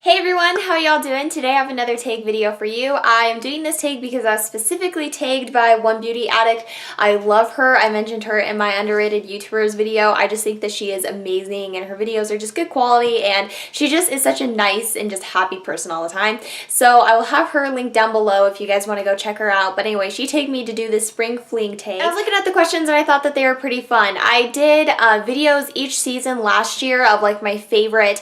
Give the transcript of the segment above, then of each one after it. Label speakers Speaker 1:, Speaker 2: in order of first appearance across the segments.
Speaker 1: Hey everyone, how y'all doing? Today I have another tag video for you. I am doing this tag because I was specifically tagged by OneBeautyAddict. I love her. I mentioned her in my underrated YouTubers video. I just think that she is amazing and her videos are just good quality and she just is such a nice and just happy person all the time. So I will have her linked down below if you guys want to go check her out. But anyway, she tagged me to do this Spring Fling tag. I was looking at the questions and I thought that they were pretty fun. I did videos each season last year of like my favorite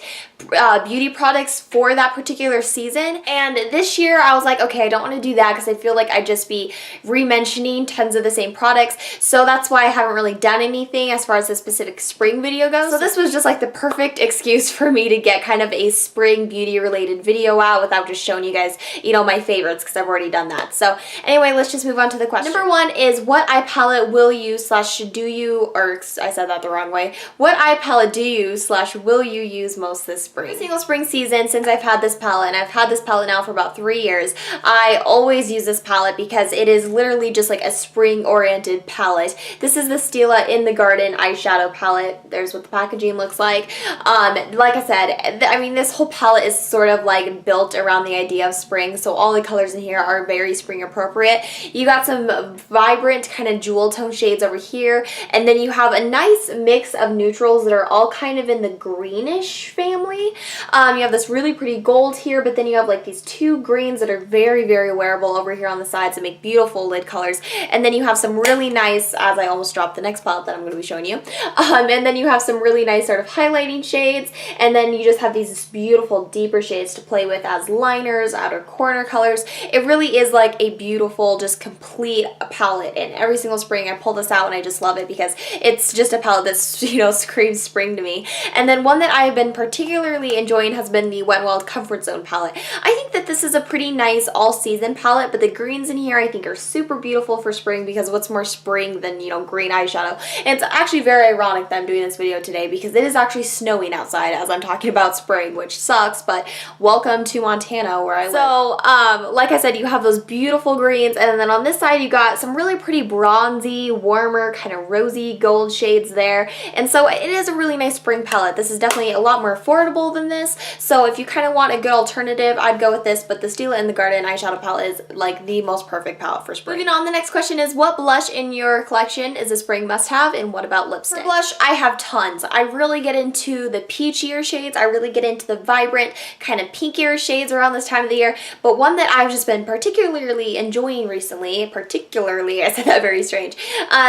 Speaker 1: beauty products for that particular season, and this year I was like, okay, I don't want to do that because I feel like I'd just be re-mentioning tons of the same products, so that's why I haven't really done anything as far as the specific spring video goes. So this was just like the perfect excuse for me to get kind of a spring beauty related video out without just showing you guys, you know, my favorites, because I've already done that. So anyway, let's just move on to the question. Number one is, what eye palette will you / do you, or I said that the wrong way, what eye palette do you / will you use most this spring? Every single spring season since I've had this palette, and I've had this palette now for about 3 years, I always use this palette because it is literally just like a spring oriented palette. This is the Stila In the Garden eyeshadow palette. There's what the packaging looks like. Like I said, I mean, this whole palette is sort of like built around the idea of spring, so all the colors in here are very spring appropriate. You got some vibrant kind of jewel tone shades over here, and then you have a nice mix of neutrals that are all kind of in the greenish family. You have this really pretty gold here, but then you have like these two greens that are very, very wearable over here on the sides that make beautiful lid colors. And then you have some really nice, as I almost dropped the next palette that I'm going to be showing you, and then you have some really nice sort of highlighting shades, and then you just have these beautiful deeper shades to play with as liners, outer corner colors. It really is like a beautiful, just complete palette, and every single spring I pull this out and I just love it because it's just a palette that's, you know, screams spring to me. And then one that I have been particularly enjoying has been the Wet n Wild Comfort Zone palette. I think that this is a pretty nice all-season palette, but the greens in here I think are super beautiful for spring, because what's more spring than, you know, green eyeshadow? And it's actually very ironic that I'm doing this video today because it is actually snowing outside as I'm talking about spring, which sucks, but welcome to Montana where I live. So, like I said, you have those beautiful greens, and then on this side you got some really pretty bronzy, warmer, kind of rosy gold shades there, and so it is a really nice spring palette. This is definitely a lot more affordable than this, so if you kind of want a good alternative, I'd go with this, but the Stila In the Garden eyeshadow palette is like the most perfect palette for spring. Moving on, the next question is, what blush in your collection is a spring must-have, and what about lipstick? For blush, I have tons. I really get into the peachier shades. I really get into the vibrant, kind of pinkier shades around this time of the year, but one that I've just been particularly enjoying recently, I said that very strange,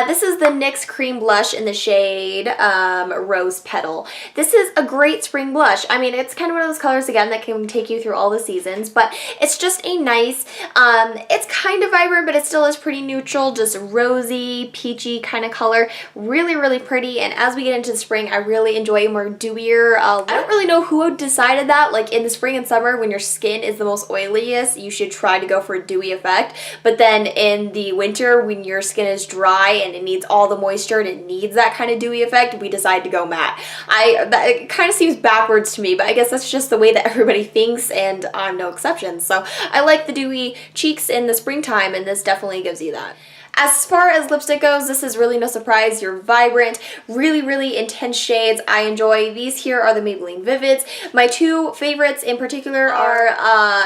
Speaker 1: this is the NYX Cream Blush in the shade Rose Petal. This is a great spring blush. I mean, it's kind of one of those colors, again, that can take you through all the seasons, but it's just a nice, it's kind of vibrant, but it still is pretty neutral, just rosy, peachy kind of color. Really, really pretty, and as we get into the spring, I really enjoy a more dewier look. I don't really know who decided that, like in the spring and summer when your skin is the most oiliest, you should try to go for a dewy effect, but then in the winter when your skin is dry and it needs all the moisture and it needs that kind of dewy effect, we decide to go matte. It kind of seems backwards to me, but I guess that's just the way that everybody thinks, and I'm no exception. So I like the dewy cheeks in the springtime, and this definitely gives you that. As far as lipstick goes, this is really no surprise. You're vibrant, really, really intense shades. I enjoy these. Here are the Maybelline Vivids. My two favorites in particular are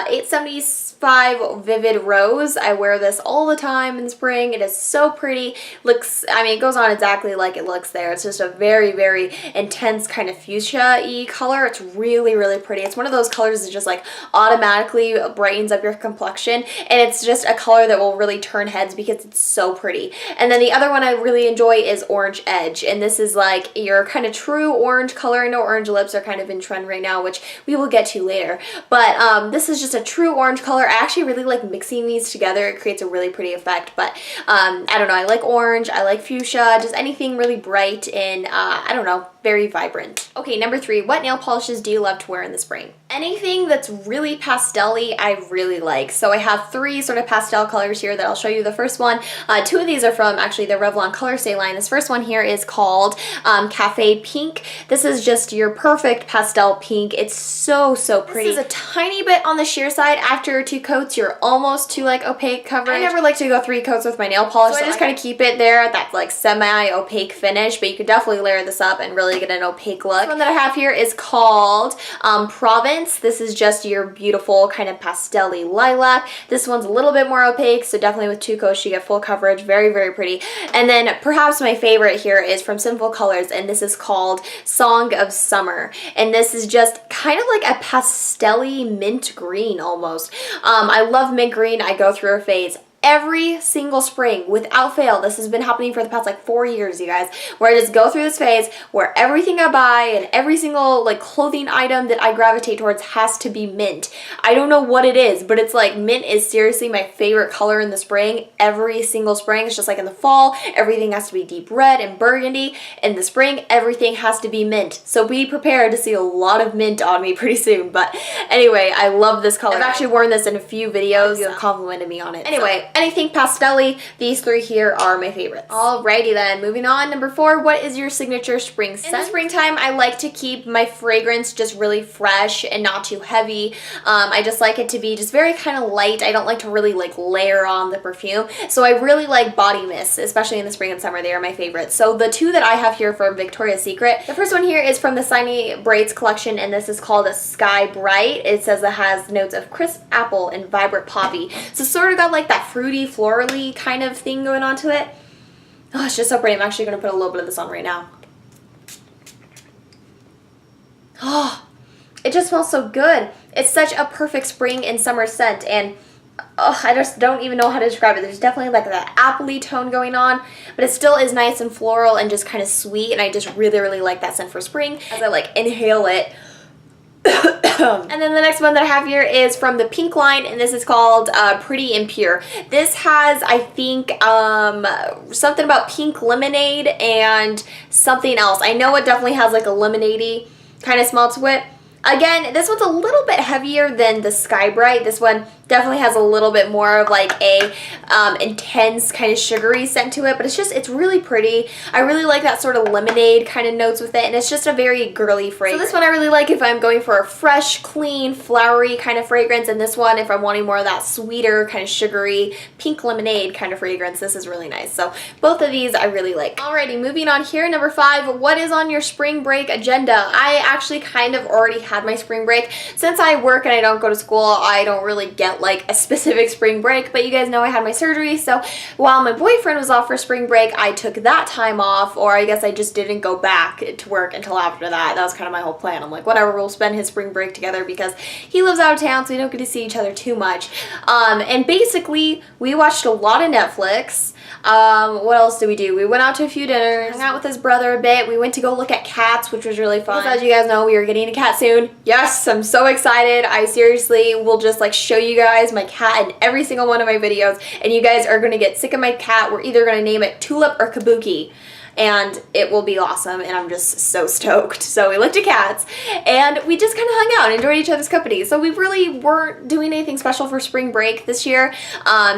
Speaker 1: 875 Vivid Rose. I wear this all the time in spring. It is so pretty. Looks, I mean, it goes on exactly like it looks there. It's just a very, very intense kind of fuchsia-y color. It's really, really pretty. It's one of those colors that just like automatically brightens up your complexion, and it's just a color that will really turn heads because it's so pretty. And then the other one I really enjoy is Orange Edge, and this is like your kind of true orange color. I know orange lips are kind of in trend right now, which we will get to later, but this is just a true orange color. I actually really like mixing these together. It creates a really pretty effect, but I don't know, I like orange, I like fuchsia, just anything really bright and I don't know, very vibrant. Okay, number 3, what nail polishes do you love to wear in the spring? Anything that's really pastel-y, I really like. So I have 3 sort of pastel colors here that I'll show you. The first one, 2 of these are from actually the Revlon Color Stay line. This first one here is called Cafe Pink. This is just your perfect pastel pink. It's so, so pretty. This is a tiny bit on the sheer side. After 2 coats, you're almost to like opaque coverage. I never like to go 3 coats with my nail polish, so I just kind of keep it there at that like semi-opaque finish, but you could definitely layer this up and really really get an opaque look. This one that I have here is called Province. This is just your beautiful kind of pastel-y lilac. This one's a little bit more opaque, so definitely with two coats you get full coverage. Very, very pretty. And then perhaps my favorite here is from Sinful Colors, and this is called Song of Summer. And this is just kind of like a pastel-y mint green almost. I love mint green. I go through a phase every single spring without fail. This has been happening for the past like 4 years, you guys, where I just go through this phase where everything I buy and every single like clothing item that I gravitate towards has to be mint. I don't know what it is, but it's like mint is seriously my favorite color in the spring. Every single spring. It's just like in the fall, everything has to be deep red and burgundy. In the spring, everything has to be mint. So be prepared to see a lot of mint on me pretty soon. But anyway, I love this color. I've actually worn this in a few videos. You have complimented me on it. Anyway, anything pastel-y, these three here are my favorites. Alrighty then, moving on. Number 4, what is your signature spring scent? In the springtime, I like to keep my fragrance just really fresh and not too heavy. I just like it to be just very kind of light. I don't like to really like layer on the perfume. So I really like body mists, especially in the spring and summer. They are my favorites. So the two that I have here from Victoria's Secret, the first one here is from the Shiny Braids collection, and this is called a Sky Bright. It says it has notes of crisp apple and vibrant poppy. So sort of got like that fruity, florally kind of thing going on to it. Oh, it's just so pretty. I'm actually going to put a little bit of this on right now. Oh, it just smells so good. It's such a perfect spring and summer scent, and oh, I just don't even know how to describe it. There's definitely like that apple-y tone going on, but it still is nice and floral and just kind of sweet, and I just really, really like that scent for spring as I like inhale it. And then the next one that I have here is from the Pink line, and this is called Pretty and Pure. This has, I think, something about pink lemonade and something else. I know it definitely has like a lemonade-y kind of smell to it. Again, this one's a little bit heavier than the Sky Bright. This one definitely has a little bit more of like a intense kind of sugary scent to it, but it's really pretty. I really like that sort of lemonade kind of notes with it, and it's just a very girly fragrance. So this one I really like if I'm going for a fresh, clean, flowery kind of fragrance, and this one if I'm wanting more of that sweeter kind of sugary pink lemonade kind of fragrance. This is really nice. So both of these I really like. Alrighty, moving on here. Number 5, what is on your spring break agenda? I actually kind of already had my spring break. Since I work and I don't go to school, I don't really get like a specific spring break, but you guys know I had my surgery, so while my boyfriend was off for spring break, I took that time off, or I guess I just didn't go back to work until after that. That was kind of my whole plan. I'm like, whatever, we'll spend his spring break together because he lives out of town, so we don't get to see each other too much. And basically, we watched a lot of Netflix. What else did we do? We went out to a few dinners, hung out with his brother a bit. We went to go look at cats, which was really fun. As you guys know, we are getting a cat soon. Yes, I'm so excited. I seriously will just like show you guys my cat in every single one of my videos, and you guys are going to get sick of my cat. We're either going to name it Tulip or Kabuki, and it will be awesome, and I'm just so stoked. So we looked at cats, and we just kind of hung out and enjoyed each other's company. So we really weren't doing anything special for spring break this year.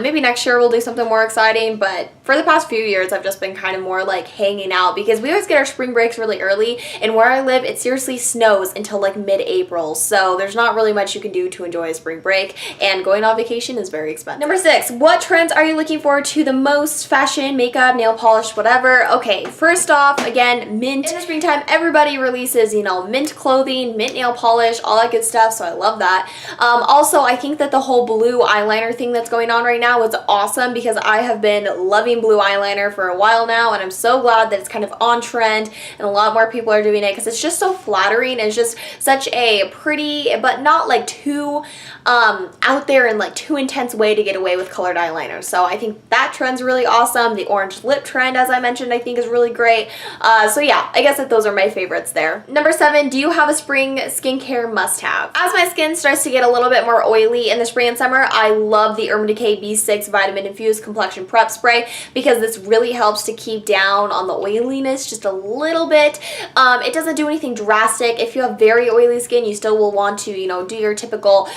Speaker 1: Maybe next year we'll do something more exciting, but for the past few years I've just been kind of more like hanging out because we always get our spring breaks really early, and where I live it seriously snows until like mid-April, so there's not really much you can do to enjoy a spring break, and going on vacation is very expensive. Number 6, what trends are you looking forward to the most? Fashion, makeup, nail polish, whatever. Okay, first off, again, mint. In the springtime, everybody releases, you know, mint clothing, mint nail polish, all that good stuff, so I love that. Also, I think that the whole blue eyeliner thing that's going on right now is awesome because I have been loving blue eyeliner for a while now, and I'm so glad that it's kind of on trend and a lot more people are doing it because it's just so flattering, and it's just such a pretty, but not like too out there and like too intense way to get away with colored eyeliner. So I think that trend's really awesome. The orange lip trend, as I mentioned, I think is really great. So yeah, I guess that those are my favorites there. Number 7, do you have a spring skincare must-have? As my skin starts to get a little bit more oily in the spring and summer, I love the Urban Decay B6 Vitamin Infused Complexion Prep Spray because this really helps to keep down on the oiliness just a little bit. It doesn't do anything drastic. If you have very oily skin, you still will want to, you know, do your typical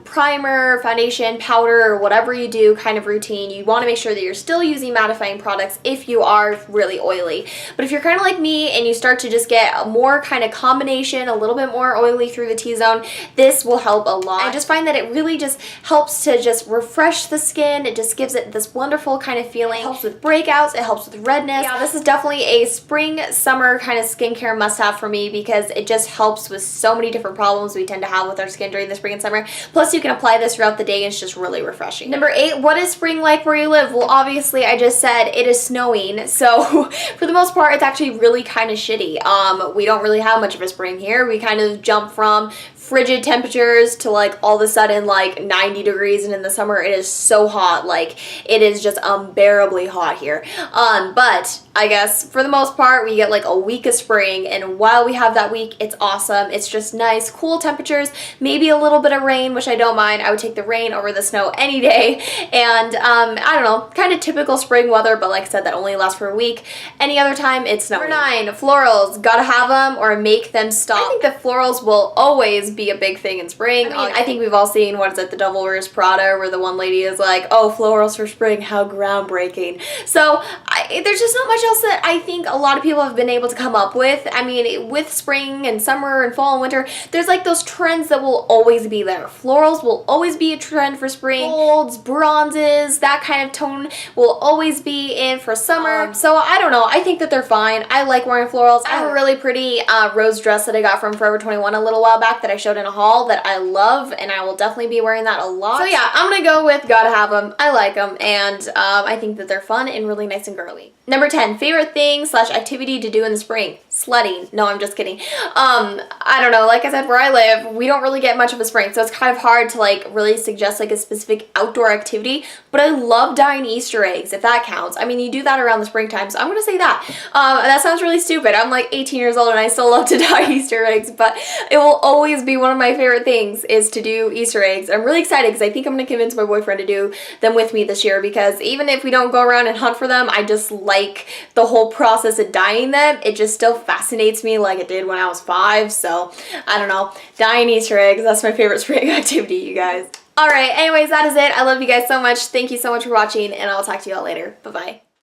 Speaker 1: primer, foundation, powder, or whatever you do kind of routine. You want to make sure that you're still using mattifying products if you are really oily. But if you're kind of like me and you start to just get a more kind of combination, a little bit more oily through the T-zone, this will help a lot. I just find that it really just helps to just refresh the skin. It just gives it this wonderful kind of feeling. It helps with breakouts, it helps with redness. Yeah, this is definitely a spring, summer kind of skincare must-have for me because it just helps with so many different problems we tend to have with our skin during the spring and summer. Plus, you can apply this throughout the day and it's just really refreshing. Number 8, what is spring like where you live? Well, obviously, I just said it is snowing, so for the most part, it's actually really kind of shitty. We don't really have much of a spring here. We kind of jump from frigid temperatures to like all of a sudden like 90 degrees, and in the summer it is so hot, like it is just unbearably hot here. But I guess for the most part we get like a week of spring, and while we have that week, it's awesome. It's just nice, cool temperatures, maybe a little bit of rain, which I don't mind. I would take the rain over the snow any day. And I don't know, kind of typical spring weather, but like I said, that only lasts for a week. Any other time, it's snowing. Number 9, florals. Gotta have them or make them stop. I think that florals will always be a big thing in spring. I think we've all seen, what is it, The Devil Wears Prada, where the one lady is like, oh, florals for spring, how groundbreaking. So there's just not much else that I think a lot of people have been able to come up with. I mean, with spring and summer and fall and winter, there's like those trends that will always be there. Florals will always be a trend for spring. Golds, bronzes, that kind of tone will always be in for summer. So I don't know. I think that they're fine. I like wearing florals. I have a really pretty rose dress that I got from Forever 21 a little while back that I showed in a haul that I love, and I will definitely be wearing that a lot. So yeah, I'm gonna go with gotta have them. I like them, and I think that they're fun and really nice and girly. Number 10, favorite thing / activity to do in the spring. Sledding. No, I'm just kidding. I don't know, like I said, where I live, we don't really get much of a spring, so it's kind of hard to like really suggest like a specific outdoor activity, but I love dyeing Easter eggs, if that counts. I mean, you do that around the springtime, so I'm gonna say that. That sounds really stupid. I'm like 18 years old and I still love to dye Easter eggs, but it will always be one of my favorite things is to do Easter eggs. I'm really excited because I think I'm gonna convince my boyfriend to do them with me this year, because even if we don't go around and hunt for them, I just like the whole process of dyeing them. It just still fascinates me like it did when I was 5, so I don't know. Dyeing Easter eggs, that's my favorite spring activity, you guys. Alright, anyways, that is it. I love you guys so much. Thank you so much for watching, and I'll talk to you all later. Bye-bye.